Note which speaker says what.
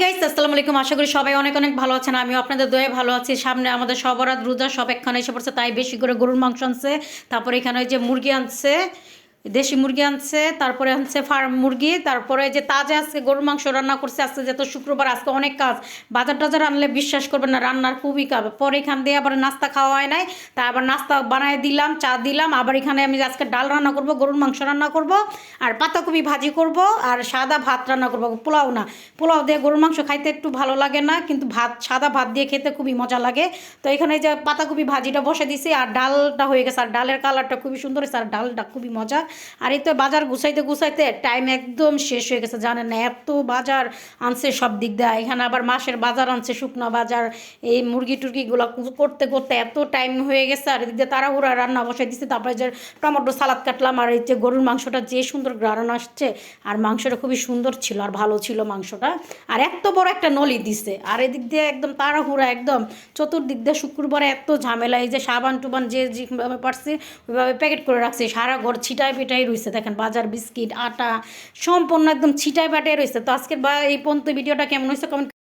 Speaker 1: Guys, আসসালামু আলাইকুম। আশা করি সবাই অনেক অনেক ভালো আছেন। আমিও আপনাদের দয়ায় ভালো আছি। সামনে আমাদের সবরাত রোজা, সব একখানে এসে পড়ছে, তাই বেশি করে গরুর মাংস আনছে। তারপরে এখানে ওই যে মুরগি আনছে, দেশি মুরগি আনছে, তারপরে আনছে ফার্ম মুরগি, তারপরে যে তাজা আজকে গরুর মাংস রান্না করছে। আজকে যেহেতু শুক্রবার, আজকে অনেক কাজ। বাজার টাজার আনলে বিশ্বাস করবেন না, রান্নার খুবই কাজ। পরে এখান দিয়ে আবার নাস্তা খাওয়া হয় নাই, তা আবার নাস্তা বানায় দিলাম, চা দিলাম। আবার এখানে আমি আজকে ডাল রান্না করব, গরুর মাংস রান্না করব, আর পাতাকপি ভাজি করব, আর সাদা ভাত রান্না করব। পোলাও না, পোলাও দিয়ে গরুর মাংস খাইতে একটু ভালো লাগে না, কিন্তু ভাত, সাদা ভাত দিয়ে খেতে খুবই মজা লাগে। তো এখানে যে পাতাকপি ভাজিটা বসে দিছি, আর ডালটা হয়ে গেছে, আর ডালের কালারটা খুবই সুন্দর হয়েছে, আর ডালটা খুবই মজা। আর এই তো বাজার গুছাইতে গুছাইতে টাইম একদম শেষ হয়ে গেছে, জানেন না এত বাজার আনছে সব দিক দিয়ে। এখানে আবার মাসের বাজার আনছে, শুকনো বাজার, এই মুরগি টুরগিগুলো করতে করতে এত টাইম হয়ে গেছে। আর এদিক দিয়ে তাড়াহুড়া রান্না বসাই দিচ্ছে। তারপরে যে টমেটো সালাদ কাটলাম, আর এই যে গরুর মাংসটা যে সুন্দর গ্রান আসছে, আর মাংসটা খুবই সুন্দর ছিল, আর ভালো ছিল মাংসটা। আর এত বড় একটা নলি দিছে, আর এদিক দিয়ে একদম তাড়াহুড়া, একদম চতুর্দিক দিয়ে শুক্রবারে এত ঝামেলা। এই যে সাবান টুবান যে যেভাবে পারছে ওইভাবে প্যাকেট করে রাখছে, সারা ঘর ছিটায় পিটাই রয়েছে। দেখেন বাজার, বিস্কিট, আটা সম্পূর্ণ একদম ছিটায় পাটাই রয়েছে। তো আজকের এই পর্যন্ত ভিডিওটা কেমন হয়েছে কমেন্ট